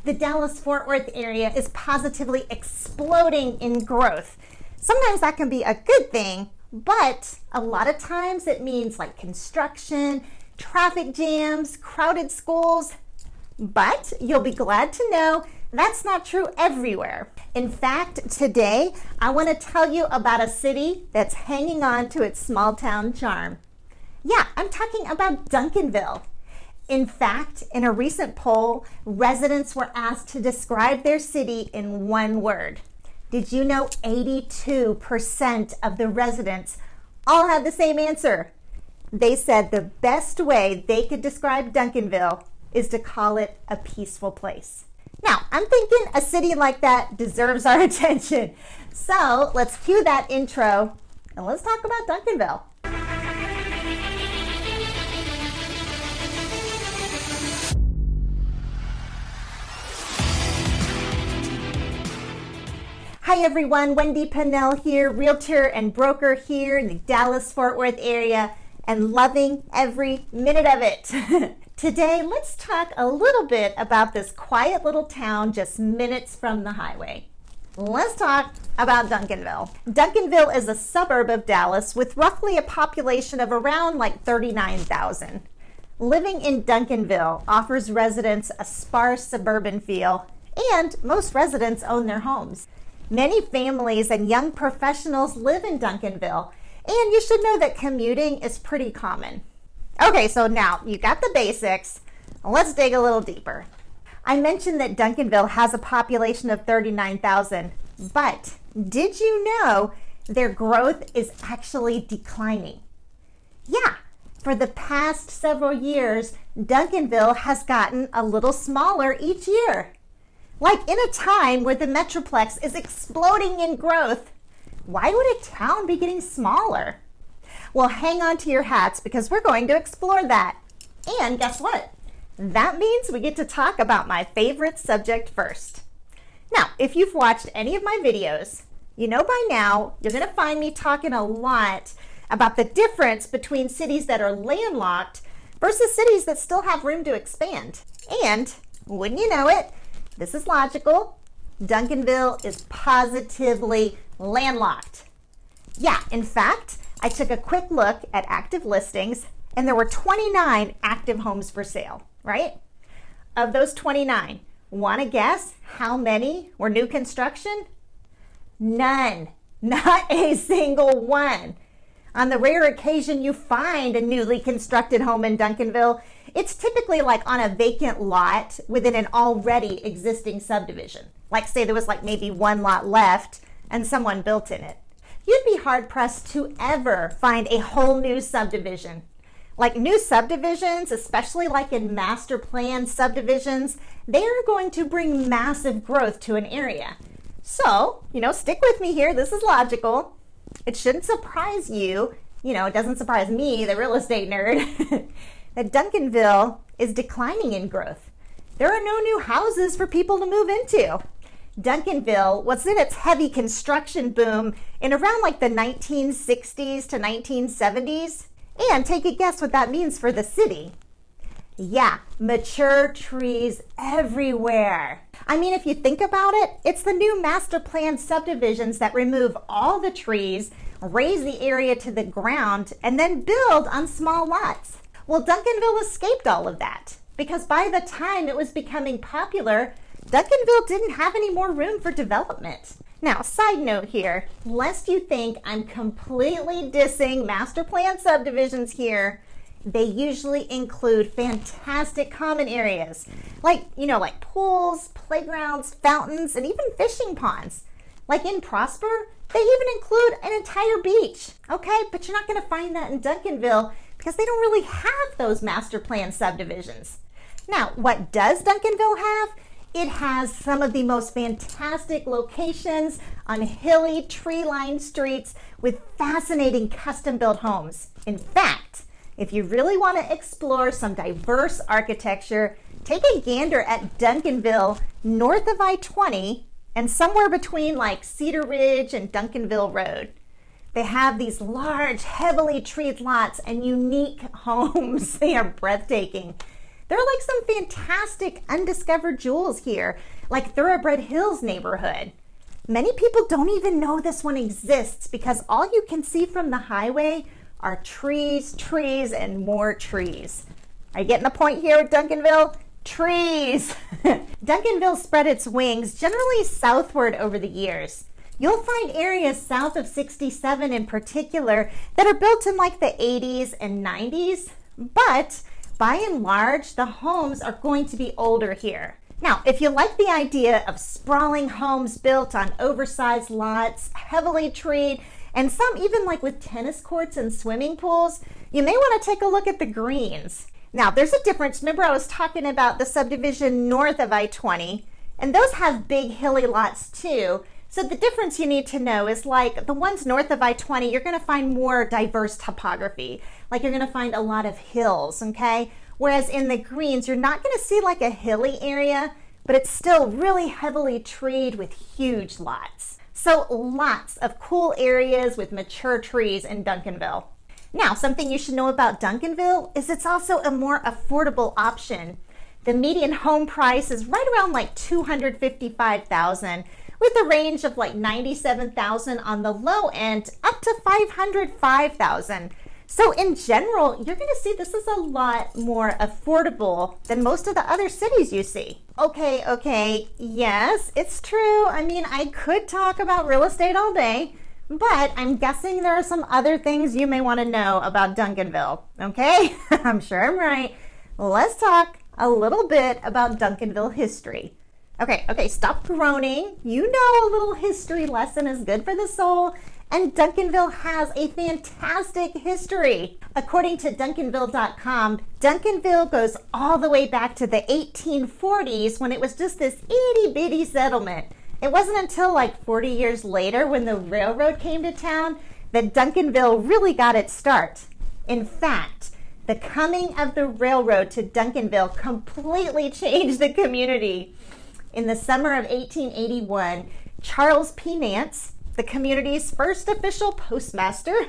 the Dallas-Fort Worth area is positively exploding in growth. Sometimes that can be a good thing, but a lot of times it means like construction, traffic jams, crowded schools. But you'll be glad to know that's not true everywhere. In fact, today I want to tell you about a city that's hanging on to its small town charm. Yeah, I'm talking about Duncanville. In fact, in a recent poll, residents were asked to describe their city in one word. Did you know 82% of the residents all had the same answer? They said the best way they could describe Duncanville is to call it a peaceful place. Now, I'm thinking a city like that deserves our attention. So let's cue that intro and let's talk about Duncanville. Hi everyone, Wendy Pennell here, realtor and broker here in the Dallas-Fort Worth area and loving every minute of it. Today, let's talk a little bit about this quiet little town just minutes from the highway. Let's talk about Duncanville. Duncanville is a suburb of Dallas with roughly a population of around like 39,000. Living in Duncanville offers residents a sparse suburban feel, and most residents own their homes. Many families and young professionals live in Duncanville, and you should know that commuting is pretty common. Okay, so now you got the basics. Let's dig a little deeper. I mentioned that Duncanville has a population of 39,000, but did you know their growth is actually declining? Yeah, for the past several years, Duncanville has gotten a little smaller each year. Like in a time where the Metroplex is exploding in growth, why would a town be getting smaller? Well, hang on to your hats because we're going to explore that. And guess what? That means we get to talk about my favorite subject first. Now, if you've watched any of my videos, you know by now you're going to find me talking a lot about the difference between cities that are landlocked versus cities that still have room to expand. And wouldn't you know it, this is logical. Duncanville is positively landlocked. Yeah, in fact, I took a quick look at active listings and there were 29 active homes for sale, right? Of those 29, want to guess how many were new construction? None, not a single one. On the rare occasion you find a newly constructed home in Duncanville, it's typically like on a vacant lot within an already existing subdivision. Like say there was like maybe one lot left and someone built in it. You'd be hard-pressed to ever find a whole new subdivision. Like new subdivisions, especially like in master plan subdivisions, they are going to bring massive growth to an area. So, stick with me here. This is logical. It shouldn't surprise you, it doesn't surprise me, the real estate nerd, that Duncanville is declining in growth. There are no new houses for people to move into. Duncanville was in its heavy construction boom in around like the 1960s to 1970s. And take a guess what that means for the city. Yeah, mature trees everywhere. I mean, if you think about it, it's the new master plan subdivisions that remove all the trees, raise the area to the ground, and then build on small lots. Well, Duncanville escaped all of that because by the time it was becoming popular, Duncanville didn't have any more room for development. Now, side note here, lest you think I'm completely dissing master plan subdivisions here, they usually include fantastic common areas, like pools, playgrounds, fountains, and even fishing ponds. Like in Prosper, they even include an entire beach. Okay, but you're not going to find that in Duncanville because they don't really have those master plan subdivisions. Now, what does Duncanville have? It has some of the most fantastic locations on hilly, tree-lined streets with fascinating custom-built homes. In fact, if you really want to explore some diverse architecture, take a gander at Duncanville north of I-20 and somewhere between like Cedar Ridge and Duncanville Road. They have these large, heavily treed lots and unique homes. They are breathtaking. There are like some fantastic undiscovered jewels here, like Thoroughbred Hills neighborhood. Many people don't even know this one exists because all you can see from the highway are trees, trees, and more trees. Are you getting the point here with Duncanville? Trees! Duncanville spread its wings generally southward over the years. You'll find areas south of 67 in particular that are built in like the 80s and 90s, but by and large, the homes are going to be older here. Now, if you like the idea of sprawling homes built on oversized lots, heavily treed, and some even like with tennis courts and swimming pools, you may want to take a look at the greens. Now, there's a difference. Remember, I was talking about the subdivision north of I-20, and those have big hilly lots too. So the difference you need to know is like the ones north of I-20, you're going to find more diverse topography. Like you're going to find a lot of hills, okay? Whereas in the greens, you're not going to see like a hilly area, but it's still really heavily treed with huge lots. So lots of cool areas with mature trees in Duncanville. Now, something you should know about Duncanville is it's also a more affordable option. The median home price is right around like $255,000 with a range of like $97,000 on the low end up to $505,000. So in general, you're going to see this is a lot more affordable than most of the other cities you see. Okay, yes, it's true. I mean, I could talk about real estate all day, but I'm guessing there are some other things you may want to know about Duncanville, okay? I'm sure I'm right. Let's talk a little bit about Duncanville history. Okay, stop groaning. You know a little history lesson is good for the soul, and Duncanville has a fantastic history. According to Duncanville.com, Duncanville goes all the way back to the 1840s when it was just this itty-bitty settlement. It wasn't until like 40 years later when the railroad came to town that Duncanville really got its start. In fact, the coming of the railroad to Duncanville completely changed the community. In the summer of 1881, Charles P. Nance, the community's first official postmaster,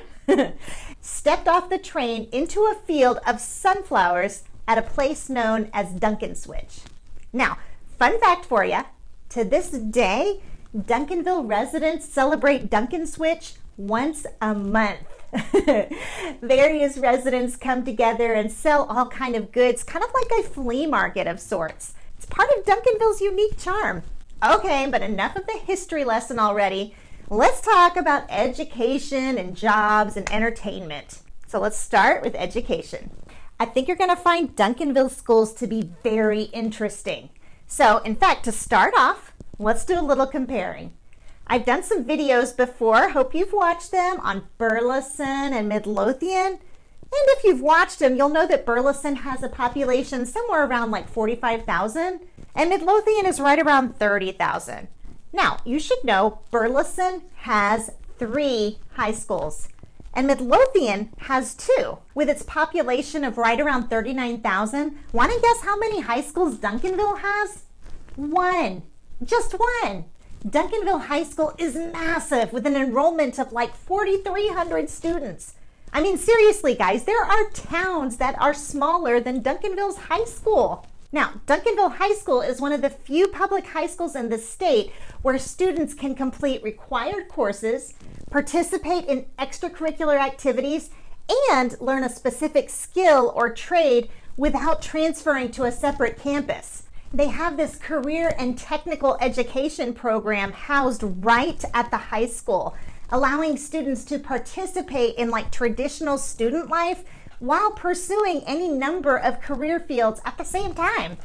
stepped off the train into a field of sunflowers at a place known as Duncanswitch. Now, fun fact for you, to this day, Duncanville residents celebrate Duncanswitch once a month. Various residents come together and sell all kind of goods, kind of like a flea market of sorts. It's part of Duncanville's unique charm. Okay, but enough of the history lesson already. Let's talk about education and jobs and entertainment. So let's start with education. I think you're going to find Duncanville schools to be very interesting. So in fact, to start off, let's do a little comparing. I've done some videos before, hope you've watched them, on Burleson and Midlothian. And if you've watched them, you'll know that Burleson has a population somewhere around like 45,000, and Midlothian is right around 30,000. Now, you should know Burleson has 3 high schools, and Midlothian has 2. With its population of right around 39,000, want to guess how many high schools Duncanville has? 1. Just 1. Duncanville High School is massive with an enrollment of like 4,300 students. I mean, seriously, guys, there are towns that are smaller than Duncanville's high school. Now, Duncanville High School is one of the few public high schools in the state where students can complete required courses, participate in extracurricular activities, and learn a specific skill or trade without transferring to a separate campus. They have this career and technical education program housed right at the high school, allowing students to participate in like traditional student life while pursuing any number of career fields at the same time.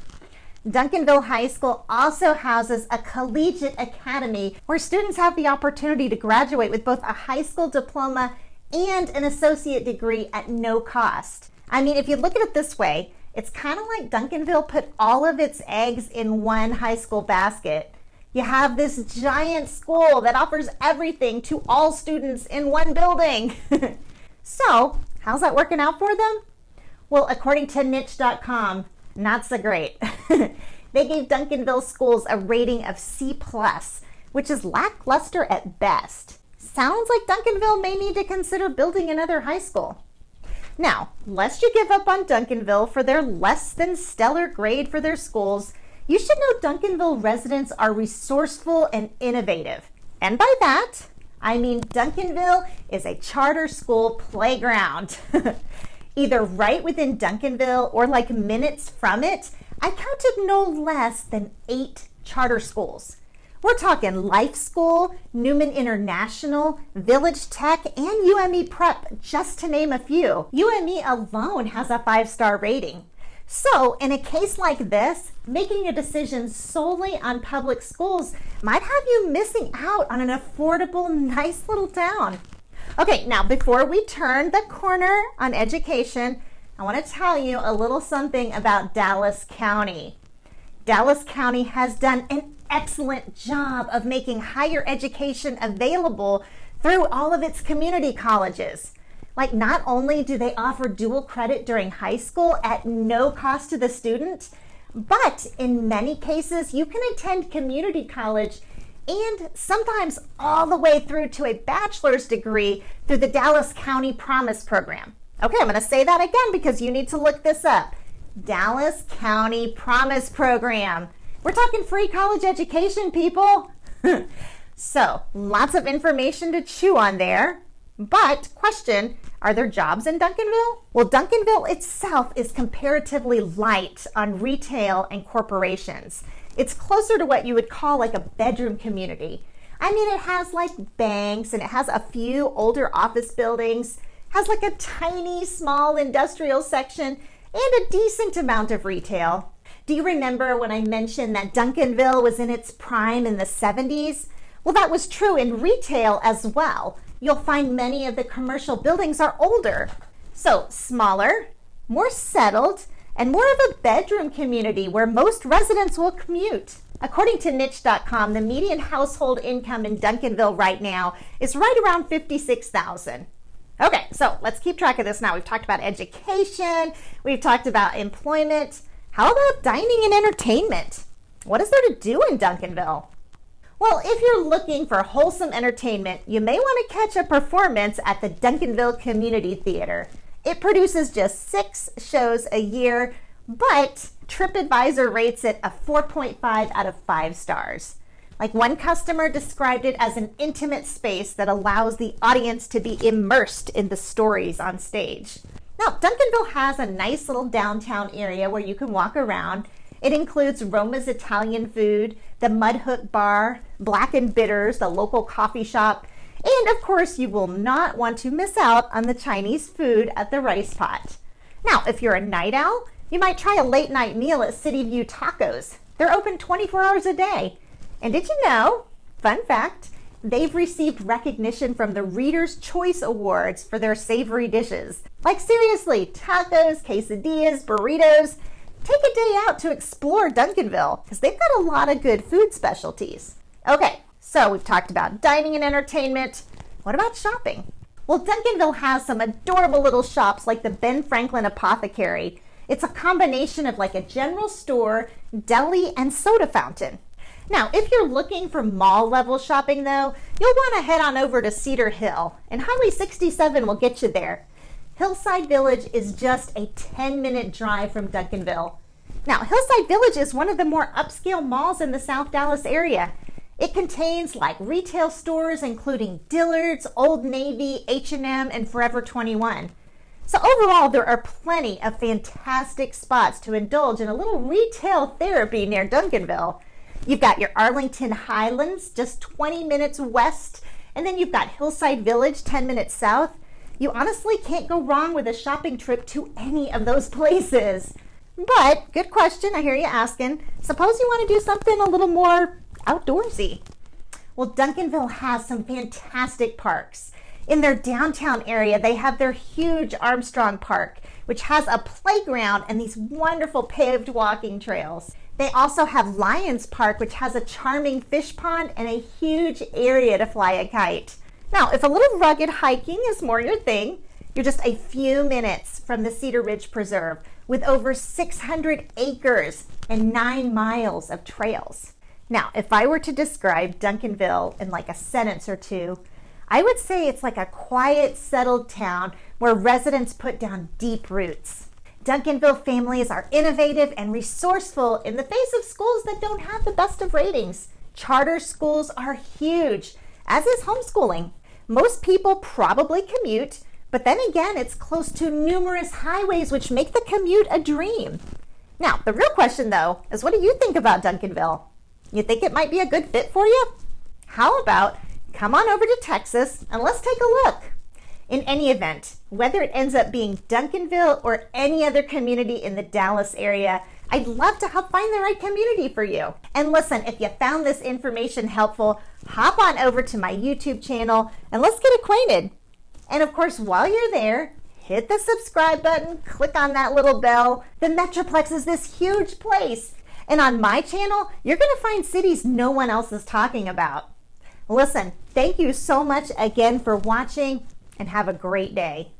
Duncanville High School also houses a collegiate academy where students have the opportunity to graduate with both a high school diploma and an associate degree at no cost. I mean, if you look at it this way, it's kind of like Duncanville put all of its eggs in one high school basket. You have this giant school that offers everything to all students in one building. So, how's that working out for them? Well, according to niche.com, not so great. They gave Duncanville schools a rating of C+, which is lackluster at best. Sounds like Duncanville may need to consider building another high school. Now, lest you give up on Duncanville for their less than stellar grade for their schools, you should know Duncanville residents are resourceful and innovative. And by that, I mean Duncanville is a charter school playground. Either right within Duncanville or like minutes from it, I counted no less than 8 charter schools. We're talking Life School, Newman International, Village Tech, and UME Prep, just to name a few. UME alone has a 5-star rating. So in a case like this, making a decision solely on public schools might have you missing out on an affordable, nice little town. Okay, now before we turn the corner on education, I want to tell you a little something about Dallas County. Dallas County has done an excellent job of making higher education available through all of its community colleges. Like, not only do they offer dual credit during high school at no cost to the student, but in many cases you can attend community college and sometimes all the way through to a bachelor's degree through the Dallas County Promise Program. Okay, I'm going to say that again because you need to look this up. Dallas County Promise Program. We're talking free college education, people. So, lots of information to chew on there. But, question, are there jobs in Duncanville? Well, Duncanville itself is comparatively light on retail and corporations. It's closer to what you would call like a bedroom community. I mean, it has like banks and it has a few older office buildings, has like a tiny, small industrial section, and a decent amount of retail. Do you remember when I mentioned that Duncanville was in its prime in the 70s? Well, that was true in retail as well. You'll find many of the commercial buildings are older. So smaller, more settled, and more of a bedroom community where most residents will commute. According to niche.com, the median household income in Duncanville right now is right around $56,000. Okay, so let's keep track of this now. We've talked about education, we've talked about employment. How about dining and entertainment? What is there to do in Duncanville? Well, if you're looking for wholesome entertainment, you may want to catch a performance at the Duncanville Community Theater. It produces just 6 shows a year, but TripAdvisor rates it a 4.5 out of 5 stars. Like, one customer described it as an intimate space that allows the audience to be immersed in the stories on stage. Now, Duncanville has a nice little downtown area where you can walk around. It includes Roma's Italian food, the Mud Hook Bar, Black and Bitters, the local coffee shop, and of course you will not want to miss out on the Chinese food at the Rice Pot. Now, if you're a night owl, you might try a late night meal at City View Tacos. They're open 24 hours a day. And did you know, fun fact, they've received recognition from the Reader's Choice Awards for their savory dishes. Like, seriously, tacos, quesadillas, burritos. Take a day out to explore Duncanville because they've got a lot of good food specialties. Okay, so we've talked about dining and entertainment. What about shopping? Well, Duncanville has some adorable little shops like the Ben Franklin Apothecary. It's a combination of like a general store, deli, and soda fountain. Now, if you're looking for mall level shopping though, you'll want to head on over to Cedar Hill, and Highway 67 will get you there. Hillside Village is just a 10-minute drive from Duncanville. Now, Hillside Village is one of the more upscale malls in the South Dallas area. It contains like retail stores including Dillard's, Old Navy, H&M, and Forever 21. So overall, there are plenty of fantastic spots to indulge in a little retail therapy near Duncanville. You've got your Arlington Highlands, just 20 minutes west, and then you've got Hillside Village, 10 minutes south. You honestly can't go wrong with a shopping trip to any of those places. But, good question, I hear you asking. Suppose you want to do something a little more outdoorsy. Well, Duncanville has some fantastic parks. In their downtown area, they have their huge Armstrong Park, which has a playground and these wonderful paved walking trails. They also have Lions Park, which has a charming fish pond and a huge area to fly a kite. Now, if a little rugged hiking is more your thing, you're just a few minutes from the Cedar Ridge Preserve with over 600 acres and 9 miles of trails. Now, if I were to describe Duncanville in like a sentence or two, I would say it's like a quiet, settled town where residents put down deep roots. Duncanville families are innovative and resourceful in the face of schools that don't have the best of ratings. Charter schools are huge, as is homeschooling. Most people probably commute, but then again, it's close to numerous highways which make the commute a dream. Now, the real question though is, what do you think about Duncanville? You think it might be a good fit for you? How about come on over to Texas and let's take a look. In any event, whether it ends up being Duncanville or any other community in the Dallas area, I'd love to help find the right community for you. And listen, if you found this information helpful, hop on over to my YouTube channel and let's get acquainted. And of course, while you're there, hit the subscribe button, click on that little bell. The Metroplex is this huge place. And on my channel, you're going to find cities no one else is talking about. Listen, thank you so much again for watching and have a great day.